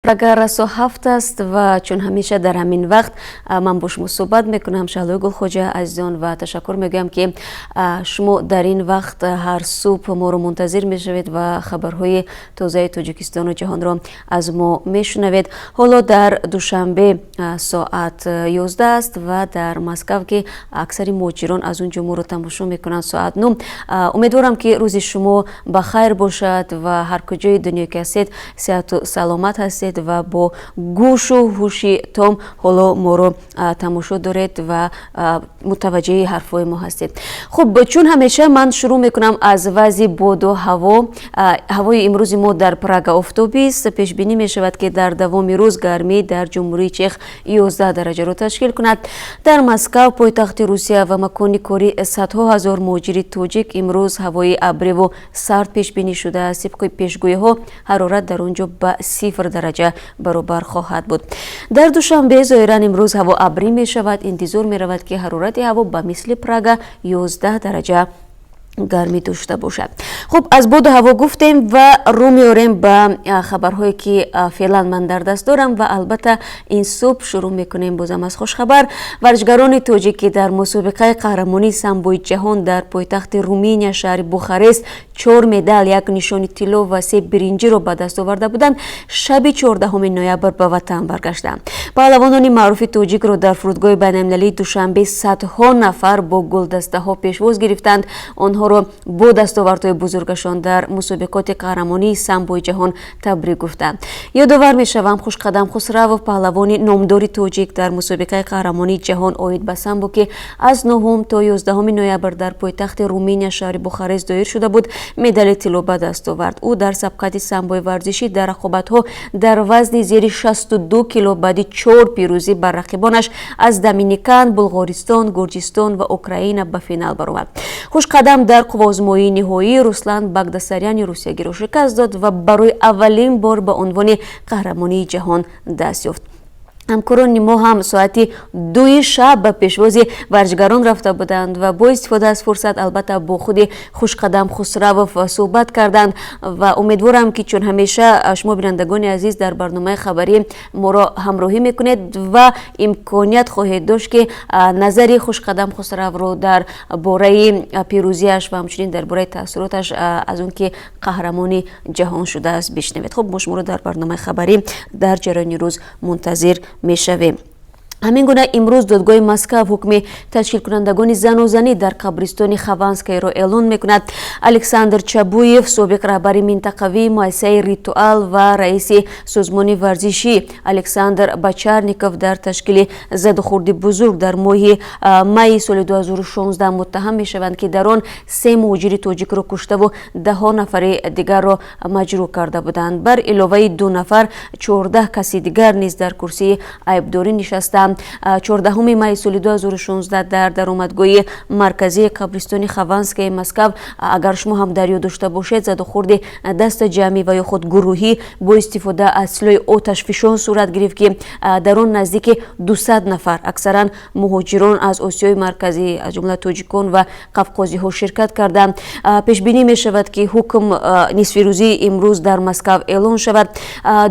Прага расо ҳафт аст ва чун ҳамеша дар ҳамин вақт ман бо шумо суҳбат мекунам. Шаҳлои Гулхоҷа азизон ва ташаккур мегӯям ки шумо дар ин вақт ҳар субҳ моро мунтазир мешавед ва хабарҳои тозаи Тоҷикистону ҷаҳонро аз мо мешунавед. Ҳоло дар душанбе соат 11 аст ва дар Москав ки аксари муҳоҷирон аз он ҷо моро тамошо мекунанд соат 9. Умедворам ки рӯзи шумо ба хайр бошад ва ҳар куҷои дунё ки ҳастед сеҳату саломат ҳастед ва бо гӯшу ҳуши том ҳоло моро тамошо доред ва мутаваҷҷиҳи ҳарфҳои мо ҳастед. Хуб, чун ҳамеша ман шурӯъ мекунам аз вазъи боду ҳаво. Ҳавои имрӯзи мо дар Прага офтобист. Пешбинӣ мешавад ки дар давоми рӯз гармӣ дар ҷумҳурии Чех 11 дараҷаро ташкил кунад. Дар Москав, пойтахти Русия ва макони кори садҳо ҳазор муҳоҷири тоҷик, имрӯз ҳавои абриву сард пешбинӣ шудааст. Сибқи пешгӯиҳо ҳарорат дар он ҷо ба 0 дараҷа баробар хоҳад буд. Дар душанбе зоҳиран имрӯз ҳаво абрӣ мешавад. Интизор меравад ки ҳарорати ҳаво ба мисли Прага 11 дараҷа гармӣ дошта бошад. Хуб, аз боду ҳаво гуфтем ва рӯ меорем ба хабарҳое ки феълан ман дар даст дорам ва албатта ин субҳ шурӯъ мекунем бозам аз хушхабар. Варзишгарони тоҷик ки дар мусобиқаи қаҳрамонии самбои ҷаҳон дар пойтахти Руминия шаҳри Бухарест 4 медал, 1 нишони тилло ва 3 биринҷиро ба даст оварда буданд, шаби 14 ноябр ба ватан баргаштанд. Паҳлавонони маъруфи тоҷикро дар фурудгоҳи байналмилалии Душанбе садҳо нафар бо гулдастаҳо пешвоз гирифтанд. Онҳоро бо дастовардҳои бузургашон дар мусобиқоти қаҳрамонии самбои ҷаҳон табрик гуфтанд. Ёдовар мешавам Хушқадам Хусравов, паҳлавони номдори тоҷик дар мусобиқаи қаҳрамонии ҷаҳон оид ба самбо ки аз 9 то 11 ноябр дар пойтахти Руминия шаҳри Бухарест доир шуда буд, медали тилло ба даст овард. Ӯ дар сабқати самбои варзишӣ дар рақобатҳо дар вазни зери 62 кило баъди 4 пирӯзӣ бар рақибонаш аз Доминикан, Булғористон, Гурҷистон ва Украина ба финал баромад. Хушқадам дар қуввозмоии ниҳоӣ Руслан Багдасаряни русиягиро шикаст дод ва барои аввалин бор ба унвони қаҳрамонии ҷаҳон даст ёфт. ҳамкорони мо ҳам соати 2 шаб ба пешвози варзишгарон рафта буданд ва бо истифода аз фурсат албатта бо худи Хушқадам Хусравов суҳбат карданд ва умедворам ки чун ҳамеша шумо бинандагони азиз дар барномаи хабарӣ моро ҳамроҳӣ мекунед ва имконият хоҳед дошт ки назари Хушқадам Хусравро дар бораи пирӯзиаш ва ҳамчунин дар бораи таъссуроташ аз он ки қаҳрамони ҷаҳон шудааст бишнавед. Хуб, мо шуморо дар барномаи хабарӣ дар ҷараёни рӯз мунтазир мешавем. ҳамин гуна имрӯз додгоҳи Москав ҳукми ташкилкунандагони занозанӣ дар қабристони Хованскайро эълон мекунад. Александр Чабуев, собиқ раҳбари минтақавии муассисаи Ритуал ва раиси созмони варзишӣ Александр Бочарников дар ташкили задухурди бузург дар моҳи майи соли 2016 муттаҳам мешаванд ки дар он 3 муҳоҷири тоҷикро куштаву 10 нафари дигарро маҷрӯҳ карда буданд. Бар иловаи 2 нафар 14 каси дигар низ дар курсии айбдорӣ нишастанд. 14 майи соли 2016 дар даромадгоҳи марказии қабристони Хованскаи Москав, агар шумо ҳам дар ёд дошта бошед, задухурди даста ҷамъӣ ва ё худ гурӯҳӣ бо истифода аз силоҳи оташфишон сурат гирифт ки дар он наздики 200 нафар аксаран муҳоҷирон аз Осиёи марказӣ аз ҷумла тоҷикон ва қавқозиҳо ширкат карданд. Пешбинӣ мешавад ки ҳукм нисфирӯзии имрӯз дар Москав эълон шавад.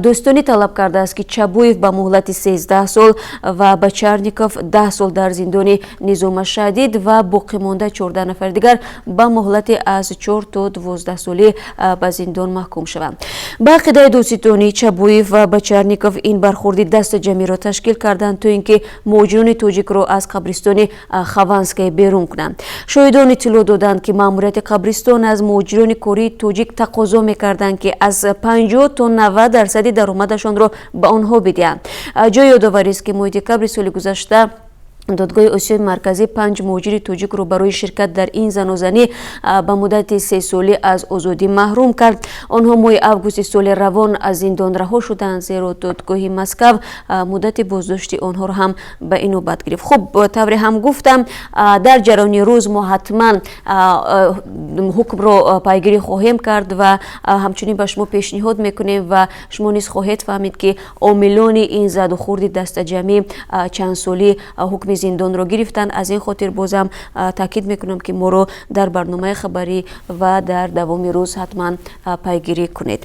Достонӣ талаб кардааст ки Чабуев ба муҳлати 13 сол ва Бочарников 10 сол дар зиндони низомашадид ва боқимонда 14 нафари дигар ба муҳлати аз 4 то 12 солӣ ба зиндон маҳкум шаванд. Ба ақидаи додситони Чабуев ва Бочарников ин бархурди даста ҷамъиро ташкил карданд то ин ки муҳоҷирони тоҷикро аз қабристони Хованскай берун кунанд. Шоҳидон иттилоъ доданд ки маъмурияти қабристон аз муҳоҷирони кории тоҷик тақозо мекарданд ки аз 50 то 90% даромадашонро ба онҳо бидиҳанд. ҷои ёдоварист ки моҳи декабри соли гузашта додгоҳи Осиёи марказӣ 5 муҳоҷири тоҷикро барои ширкат дар ин занозанӣ ба муддати 3 солӣ аз озодӣ маҳрум кард. Онҳо моҳи августи соли равон аз зиндон раҳо шуданд, зеро додгоҳи Москав муддати боздошти онҳоро ҳам ба инобат гирифт. Хуб, тавре ҳам гуфтам, дар ҷараёни рӯз мо ҳатман ҳукмро пайгирӣ хоҳем кард ва ҳамчунин ба шумо пешниҳод мекунем ва шумо низ хоҳед фаҳмид ки омилони ин задухурди дастаҷамъӣ чандсолӣ ҳукми зиндонро гирифтанд. аз ин хотир бозам таъкид мекунам ки моро дар барномаи хабарӣ ва дар давоми рӯз ҳатман пайгирӣ кунед.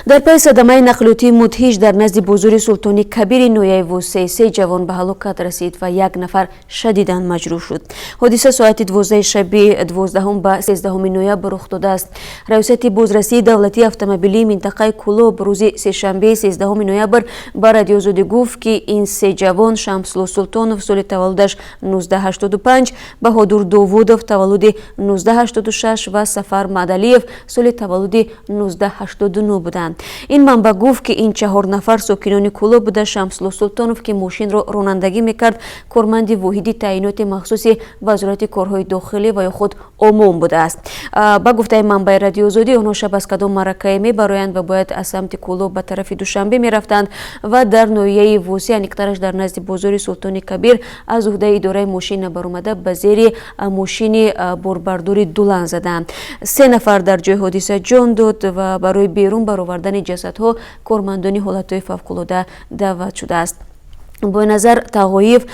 در پی صدمه نقلیاتی مدهش در نزد بازار سلطانی کبیر نویه وسه 3 جوان به هلاکت رسید و 1 نفر شدیداً مجروح شد. حادثه ساعت 12 شب 12 به 13 نویبر رخ داده است. رئیست بازرسی دولتی اتومبیلی منطقه کلوب روز سه‌شنبه 13 نویبر به رادیو زودی گفت که این 3 جوان شمسلو سلطانов سال تولدش 1985، بهادر داوودов تولد 1986 و سفر مدلیев سال تولد 1989 بودند. این منبع گفت که این 4 نفر ساکنان کلوب بوده. شمسلو سلطانov که ماشین را رانندگی میکرد کارمند واحد تعیینات مخصوص وزارت کارهای داخلی و یا خود عموم بوده است. با گفته منبع رادیو آزادی آنها شب از کدام معرکه میبرایند و باید از سمت کلوب به طرف دوشنبه میرفتند و در نویه وسه نکترش در نزد بازار سلطانی کبیر از عهده اداره ماشین برآمده به زیر ماشین باربرداری دولان زدند. 3 نفر در جای حادثه جان داد و برای بیرون برآوردن جسدها کارمندان حالتهای فوق‌العاده دعوت شده است. با نظر تقایف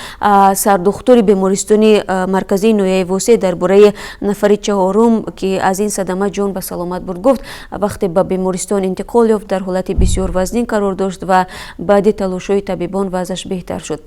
سردختور بیمارستانی مرکزی نویه وسه درباره نفر 4 که از این صدمه جان به سلامت برد گفت وقتی به بیمارستان انتقال یافت در حالت بسیار وزنی قرار داشت و بعد تلاش‌های طبیبان وضعش بهتر شد.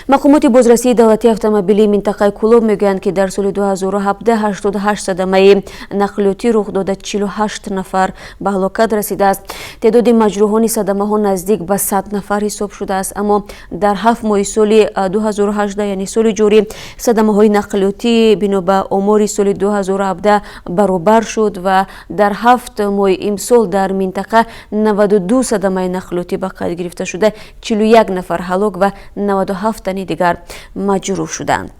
مقامات بازرسی دولتی اتومبیلی منطقه کلوب میگویند که در سال 2017 88 صدمه نقلیاتی رخ داده 48 نفر به هلاکت رسیده است. تعداد مجروحان صدمه ها نزدیک به 100 نفر حساب شده است. اما در 7 ماه سال 2018 یعنی سال جاری صدمه های نقلیاتی بنا به آمار سال 2017 برابر شد و در 7 ماه امسال در منطقه 92 صدمه نقلیاتی به قید گرفته شده، 41 نفر هلاک و 97 تن دیگر مجروح شدند.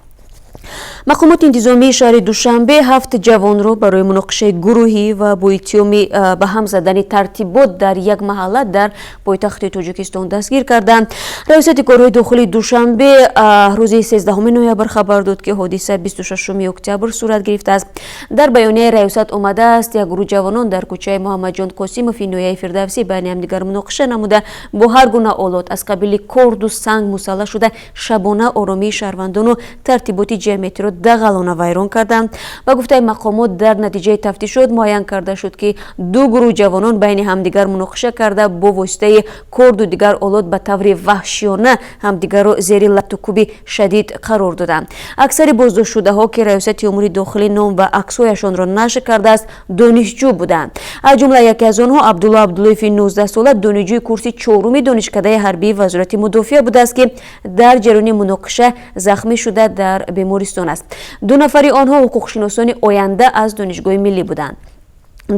مقامات انتظامی شهر دوشنبه 7 جوان را برای مناقشه گروهی و با اتهام به هم زدن ترتیبات در یک محله در پایتخت تاجیکستان دستگیر کردند. رئیست کارهای داخلی دوشنبه روز 13 نویبر خبر داد که حادثه 26 اکتبر صورت گرفته است. در بیانیه رئیست آمده است یک گروه جوانان در کوچه محمد جان قاسموف نویه فردوسی بین همدیگر مناقشه نموده با هر گونه آلات از قبیل کرد و سنگ مسلح شده شبانه آرامی شهروندان و ترتیبات جمعیتی را دغلانه ویران کردند. و گفته مقامات در نتیجه تفتیشات معین کرده شد که 2 گروه جوانان بین همدیگر مناقشه کرده با واسطه کرد و دیگر آلات به طور وحشیانه همدیگر را زیر لط و کوب شدید قرار دادند. اکثر بازداشت شده ها که رئیست امور داخلی نام و عکس‌هایشان را نشر کرده است دانشجو بودند. از جمله یکی از آنها عبدالله عبداللهیف 19 ساله دانشجوی کورس 4 دانشکده حربی وزارت مدافعه بوده است که در جریان مناقشه زخمی شده در بیمارستان است. 2 نفر آنها حقوقشناسان آینده از دانشگاه ملی بودند.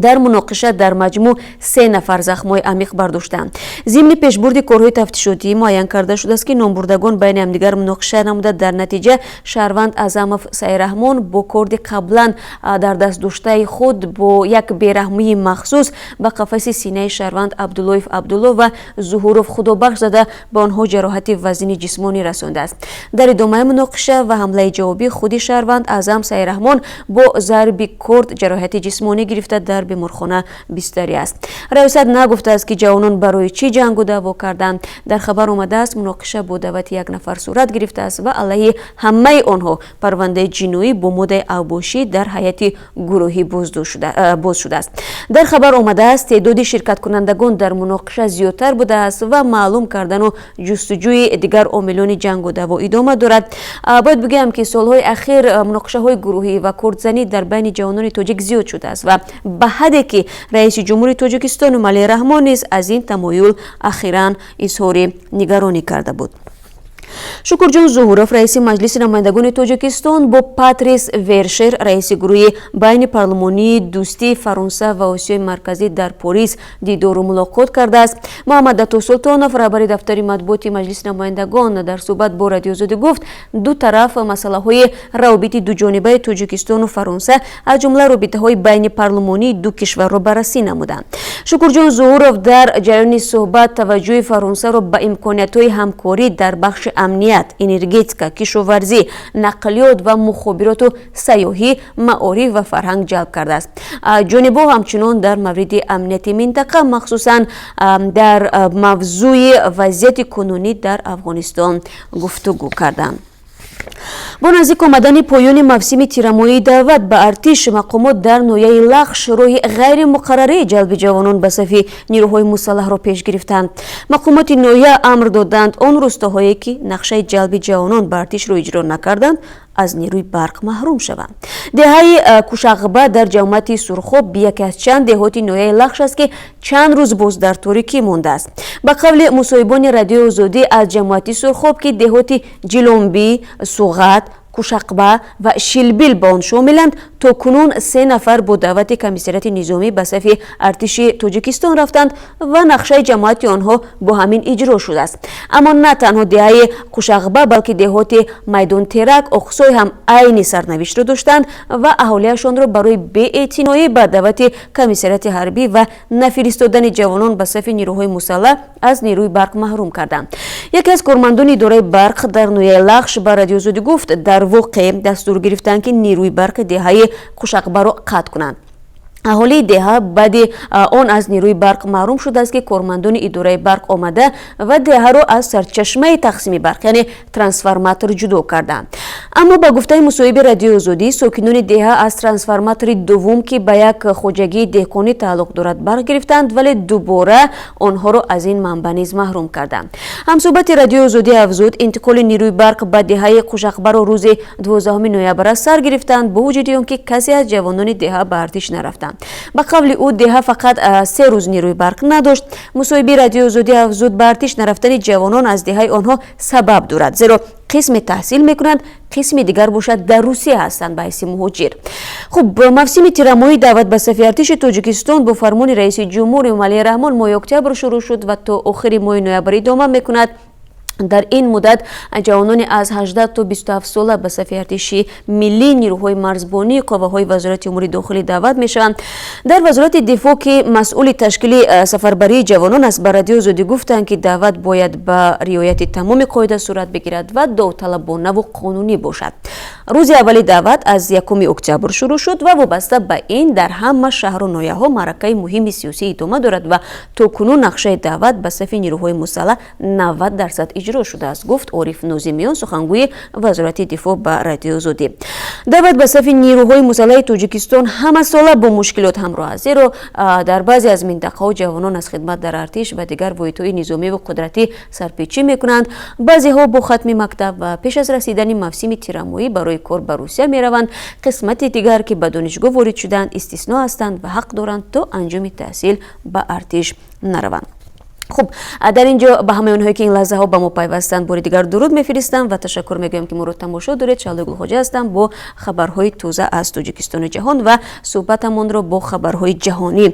در مناقشه در مجموع 3 نفر زخم‌های عمیق برداشتند. ضمن پیشبرد کارهای تفتیشاتی معین کرده شده است که نامبردگان بین همدیگر مناقشه نموده. در نتیجه شهروند اعظمov سعیرحمان با کرد قبلا در دست داشته خود با یک بیرحمی مخصوص به قفس سینه شهروند عبداللهیف عبدالله و ظهورov خدابخش زده به آنها جراحت وزنی جسمانی رسانده است. در ادامه مناقشه و حمله جوابی خود شهروند اعظم سعیرحمان با ضرب کرد جراحت جسمانی گرفته در بیمارخانه بستری است. رئیست نگفته است که جوانان برای چی جنگ و دعوا کردند. در خبر آمده است مناقشه با دعوت 1 نفر صورت گرفته است و علیه همه آنها پرونده جنایی با ماده اوباشی در هیئت گروهی باز شده است. در خبر آمده است تعداد شرکت کنندگان در مناقشه زیادتر بوده است و معلوم کردن و جستجوی دیگر عاملان جنگ و دعوا ادامه دارد. باید بگم که سالهای اخیر مناقشه های گروهی و کردزنی در بین جوانان تاجیک زیاد شده است و به حدی که رئیس جمهور تاجیکستان ملی رحمان نیز از این تمایل اخیراً اظهار نگرانی کرده بود. شکرجان ظهورov رئیس مجلس نمایندگان تاجیکستان با پاتریس ورشر رئیس گروه بین پارلمانی دوستی فرانسه و آسیای مرکزی در پاریس دیدار و ملاقات کرده است. محمد عطا سلطانov رهبر دفتر مطبوعات مجلس نمایندگان در صحبت با رادیو آزادی گفت 2 طرف مسائل روابط دوجانبه تاجیکستان و فرانسه از جمله رابطه‌های بین پارلمانی 2 کشور را بررسی نمودند. شکرجان ظهورov در جریان صحبت توجه فرانسه را به امکانات‌های همکاری در بخش امنیت، انرژتیکا، کشاورزی، نقلیات و مخابرات و سیاحی، معارف و فرهنگ جلب کرده است. جانب‌ها همچنان در مورد امنیت منطقه مخصوصاً در موضوع وضعیت کنونی در افغانستان گفتگو کردند. با نزدیک آمدن پایان موسم تیرمایی دعوت به ارتش مقامات در ناحیه لخش روی غیر مقرره جلب جوانان به صف نیروهای مسلح را پیش گرفتند. مقامات ناحیه امر دادند آن روستاهایی که نقشه جلب جوانان به ارتش را اجرا نکردند از نیروی برق محروم شوند. دهه کوشقبه در جمعیت سرخاب یکی از چند دهات ناحیه لخش است که چند روز باز در تاریکی مانده است. به قول مصاحبان رادیو آزادی از جمعیت سرخاب که دهات جلومبی، سوغات، کوشقبه و شیلبیل با آن شاملند، تا کنون 3 نفر با دعوت کمیسریت نظامی به صف ارتش تاجیکستان رفتند و نقشه جماعت آنها با همین اجرا شده است. اما نه تنها دهه کوشقبه بلکه دهات میدان ترک، اقصای هم عین سرنوشت را داشتند و اهالیشان را برای بی‌اعتنایی به دعوت کمیسریت حربی و نفرستادن جوانان به صف نیروهای مسلح از نیروی برق محروم کردند. یکی از کارمندان اداره برق در ناحیه لخش به رادیو آزادی گفت در واقع دستور گرفتند که نیروی برق دهه کوشقبه را قطع کنند. اهالی دهه بعد آن از نیروی برق محروم شده است که کارمندان اداره برق آمده و دهه را از سرچشمه تقسیم برق یعنی ترانسفورماتور جدا کردند. اما با گفته مصاحب رادیو آزادی ساکنان دهه از ترانسفورماتور دوم که به یک خواجگی دهقانی تعلق دارد برق گرفتند ولی دوباره آنها را از این منبع نیز محروم کردند. همصحبت رادیو آزادی افزود انتقال نیروی برق به دهه کوشقبه را روز 12 نوامبر سر گرفتند با وجود آنکه کسی از جوانان دهه به ارتش نرفتند. به قول او دهه فقط 3 روز نیروی برق نداشت. مصاحب رادیو آزادی افزود به ارتش نرفتن جوانان از دهه آنها سبب دارد، زیرا قسم تحصیل میکنند، قسم دیگر باشد در روسیه هستند به حیث مهاجر. خب موسم تیرمایی دعوت به صف ارتش تاجیکستان با فرمان رئیس جمهور امالی رحمان ماه اکتبر شروع شد و تا آخر ماه نوامبر ادامه میکند. در این مدت جوانان از 18 تا 27 ساله به صف ارتشی ملی، نیروهای مرزبانی، قوه‌های وزارت امور داخلی دعوت میشوند. در وزارت دفاع که مسئول تشکیل سفربری جوانان است به رادیو آزادی گفتند که دعوت باید به رعایت تمام قاعده صورت بگیرد و داوطلبانه و قانونی باشد. روز اول دعوت از 1 اکتبر شروع شد و وابسته به این در همه شهر و ناحیه‌ها معرکه مهم سیاسی ادامه دارد و تا کنون نقشه دعوت به صف نیروهای مسلح 90% اجرا شده است، گفت عارف ناظمیان سخنگوی وزارت دفاع به رادیو آزادی. دعوت به صف نیروهای مسلح تاجیکستان همه ساله با مشکلات همراه است، زیرا در بعضی از منطقه‌ها جوانان از خدمت در ارتش و دیگر واحدهای نظامی و قدرتی سرپیچی میکنند. بعضی‌ها با ختم مکتب و پیش از رسیدن موسم تیرمایی برای کار به روسیه میروند. قسمت دیگر که به دانشگاه وارد شدند استثنا هستند و حق دارند تا انجام تحصیل به ارتش نروند. خب در اینجا به همه اونهایی که این لحظه ها با ما پیوستند بار دیگر درود میفرستم و تشکر میگویم که ما رو تماشا دارید. شعله گلخوجه هستم با خبرهای تازه از تاجیکستان و جهان و صحبتمون رو با خبرهای جهانی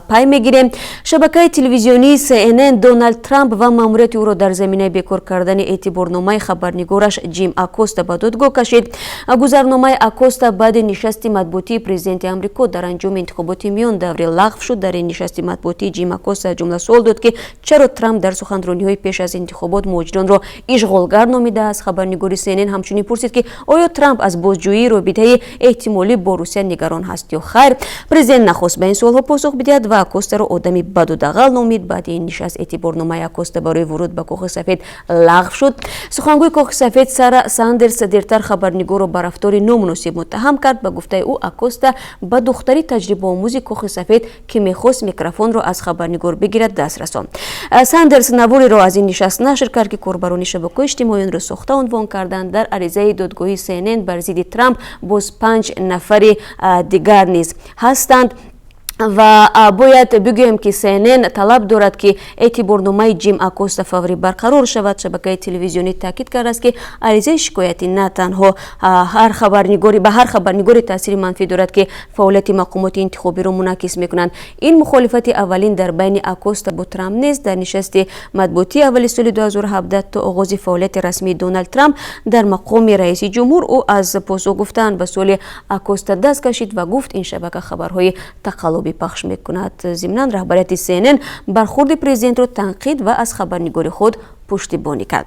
پای میگیریم. شبکه تلویزیونی CNN دونالد ترامپ و ماموریت او را در زمینه بیکار کردن اعتبارنامه خبرنگارش جیم آکوستا به دادگاه کشید. گذرنامه آکوستا بعد نشست مطبوعاتی پرزیدنت آمریکا در انجام انتخابات میان دوره لغو شد. در این نشست مطبوعاتی جیم آکوستا جمله سوال داد که چرا ترامپ در سخنرانی‌های پیش از انتخابات مهاجران را اشغالگر نامیده است. خبرنگار CNN همچنین پرسید که آیا ترامپ از بازجویی رابطه احتمالی با روسیه نگران هست یا خیر. پرزیدنت نخواست به این سوال‌ها پاسخ بدهد و آکوستا را آدمی بد و دغل نامید. بعد این نشست اعتبارنامه آکوستا برای ورود به کاخ سفید لغو شد. سخنگوی کاخ سفید سارا ساندرز دیرتر خبرنگار را به رفتار نامناسب متهم کرد. به گفته او آکوستا با دختری تجربه آموزی کاخ سفید که می‌خواست میکروفون را از خبرنگار بگیرد دست رساند. ساندرز نواری را از این نشست نشر کرد که کاربران شبکه‌های اجتماعی را ساخته عنوان کردند. در عریضه دادگاهی CNN بر ضد ترامپ باز 5 نفر دیگر نیز هستند و باید بگویم که CNN طلب دارد که اعتبارنامه جیم آکوستا فوری برقرار شود. شبکه تلویزیونی تاکید کرده است که عریضه شکایتی نه تنها هر خبرنگاری تاثیر منفی دارد که فعالیت مقامات انتخابی را منعکس میکنند. این مخالفت اولین در بین آکوستا با ترامپ نیز در نشست مطبوعاتی اول سال 2017 تا آغاز فعالیت رسمی دونالد ترامپ در مقام رئیس جمهور او از پاسخ گفتن به سوال آکوستا دست کشید و گفت این شبکه خبرهای تقلبی پخش میکند. ضمناً رهبریت CNN برخورد پرزیدنت را تنقید و از خبرنگاری خود پشتیبانی کرد.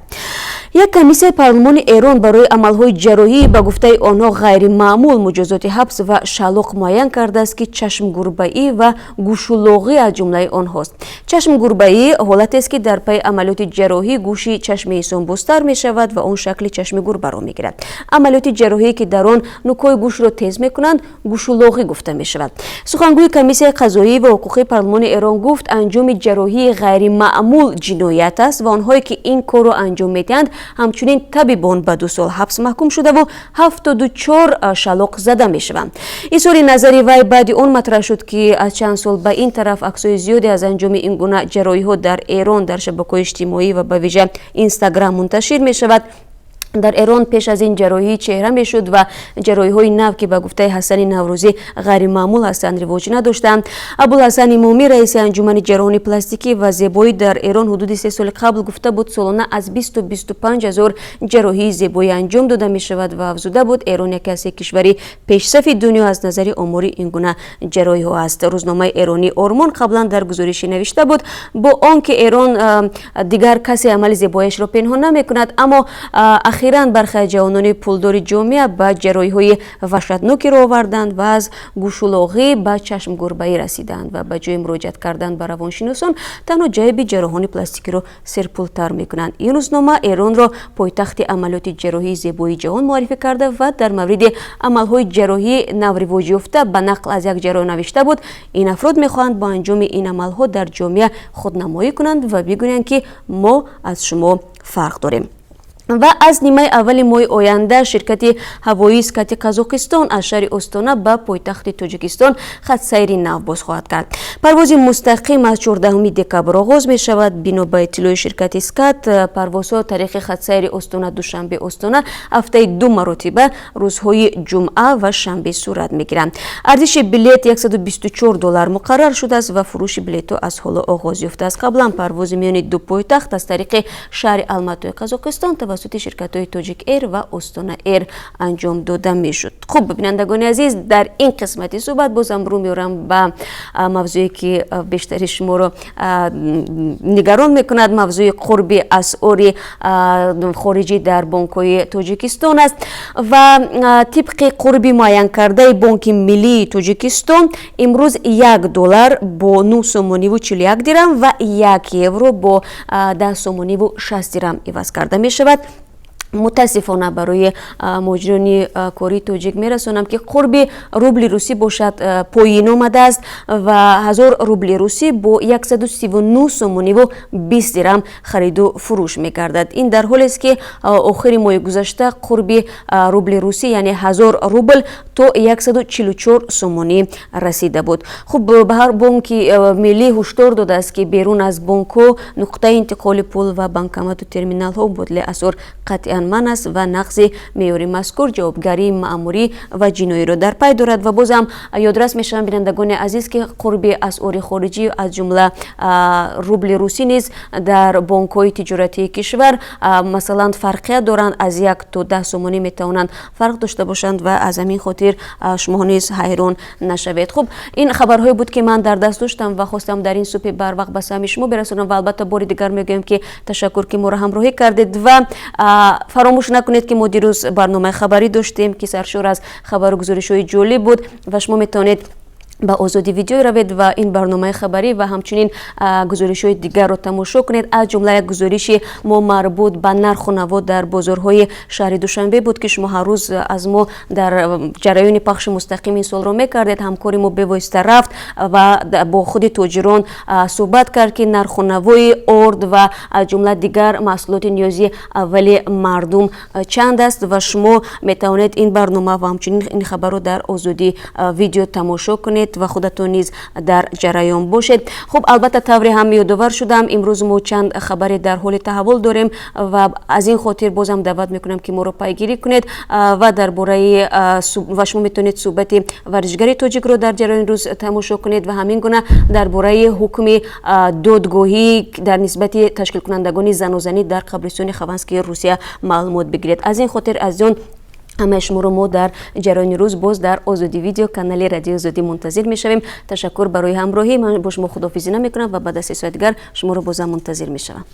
یک کمیسیه پارلمانی ایران برای عملهای جراحی به گفته آنها غیر معمول مجازات حبس و شلاق معین کرده است که چشم گربه‌ای و گوشولاغی از جمله آنهاست. چشم گربه‌ای حالتی است که در پی عملیات جراحی گوشی چشم انسان بستر می شود و آن شکل چشم گربه را می گیرد. عملیات جراحی که در آن نوک‌های گوش را تیز می کنند گوشولاغی گفته می شود. سخنگوی کمیسیه قضایی و حقوقی پارلمان ایران گفت انجام جراحی غیر معمول جنایت است و آنهایی که این کار را انجام میدهند همچنین طبیبان به 2 سال حبس محکوم شده و 74 شلاق زده می شوند. اظهار نظری وی بعد اون مطرح شد که از چند سال به این طرف عکس‌های زیادی از انجام این گونه جراحی ها در ایران در شبکه‌های اجتماعی و به ویژه اینستاگرام منتشر می شود. در ایران پیش از این جراحی چهره می شد و جراحی های نو که به گفته حسن نوروزی غیر معمول هستند رواج نداشتند. ابوالحسن امامی رئیس انجمن جراحان پلاستیکی و زیبایی در ایران حدود 3 سال قبل گفته بود سالانه از 20 تا 25 هزار جراحی زیبایی انجام داده می شود و افزوده بود ایران یکی از کشوری پیشرفت دنیا از نظر آماری این گونه جراحی ها است. روزنامه ایرانی آرمان قبلا در گزارشی نوشته بود با آنکه ایران دیگر کسی عمل زیباییش را پنهان نمی کند اما اخیراً برخی جوانان پولدار جامعه به جراحی‌های وحشتناکی را آوردند و از گوشولاغی به چشم گربه‌ای رسیدند و به جای مراجعت کردن به روانشناسان تنها جیب جراحان پلاستیکی را سرپولتر می‌کنند. این روزنامه ایران را پایتخت عملیات جراحی زیبایی جهان معرفی کرده و در مورد عمل‌های جراحی نو رواج یافته به نقل از یک جراح نوشته بود این افراد می‌خواهند با انجام این عمل‌ها در جامعه خودنمایی کنند و بگویند که ما از شما فرق داریم. و از نیمه اول ماه آینده شرکت هوایی اسکات قزاقستان از شهر استانا به پایتخت تاجیکستان خط سیر نو باز خواهد کرد. پرواز مستقیم از 14 دکبر آغاز می شود. بنا به اطلاع شرکت اسکات پروازها تاریخ خط سیر استانا دوشنبه استانا هفته 2 مرتبه روزهای جمعه و شنبه صورت می گیرند. ارزش بلیت $124 مقرر شده است و فروش بلیط از حالا آغاز یافته است. قبلا پرواز میان دو پایتخت از طریق شهر الماتای قزاقستان توسط شرکت‌های تاجیک ایر و استانا ایر انجام داده میشد. خب ببینندگان عزیز در این قسمتی صحبت بازم رو میارم به موضوعی که بیشتر شما رو نگران میکند موضوع قرب اسعار خارجی در بانک‌های تاجیکستان است و طبق قرب معین کرده بانک ملی تاجیکستان امروز $1 با 9 سومانی و 41 درم و 1 یورو با 10 سومانی و 60 درم عوض کرده می شود. متاسفانه برای مجرمین کاری تاجیک میرسونم که قرب روبل روسی باشد پایین آمده است و 1000 روبل روسی با 139 سومانی و 20 درم خرید و فروش میگردد. این در حالی است که آخر ماه گذشته قرب روبل روسی یعنی 1000 روبل تا 144 سومانی رسیده بود. خب به هر بانک ملی هشدار داده است که بیرون از بانک ها نقطه انتقال پول و بانکمات و ترمینال ها بدل اسعار قطعا من است و نقض معیار مذکور جوابگری مأموری و جنایی را در پی دارد و بازم یادرس میشم بینندگان عزیز که قرب اسعار خارجی از جمله روبل روسی نیز در بانک های تجارتی کشور مثلا فرقیت دارند از 1 تا 10 سومانی میتوانند فرق داشته باشند و از همین خاطر شما نیز حیران نشوید. خب این خبرهایی بود که من در دست داشتم و خواستم در این صبح بر وقت به سهم شما برسونم و البته بار دیگر میگم که تشکر که ما را همراهی کردید و فراموش نکنید که ما دیروز برنامه خبری داشتیم که سرشار از خبر و گزارش‌های جالب بود و شما میتونید با آزادی ویدیو روید و این برنامه خبری و همچنین گزارش‌های دیگر رو تماشا کنید. از جمله یک گزارش ما مربوط به نرخ و نوا در بازارهای شهر دوشنبه بود که شما هر روز از ما در جریان پخش مستقیم این سوال رو میکردید. همکاری ما به واسطه رفت و با خود تاجران صحبت کرد که نرخ و نوای ارد و از جمله دیگر محصولات نیازی اولیه مردم چند است و شما میتونید این برنامه و همچنین این خبر رو در آزادی ویدیو تماشا کنید و خودتون نیز در جریان باشید. خب البته طوری هم یادآور شدم امروز ما چند خبر در حال تحول داریم و از این خاطر بازم دعوت میکنم که ما رو پیگیری کنید و درباره و شما میتونید صحبت ورزشگری تاجیک رو در جریان روز تماشا کنید و همین گونه درباره حکم دادگاهی در نسبت تشکیل کنندگان زن و زنی در قبرستان خوانسکی روسیه معلومات بگیرید. از این خاطر از اون همه شما رو ما در جریان روز باز در آزادی ویدیو کانال رادیو آزادی منتظر میشویم. تشکر برای همراهی. من با شما خداحافظی نمیکنم و بعد از 3 ساعت دیگر شما رو باز منتظر میشوم.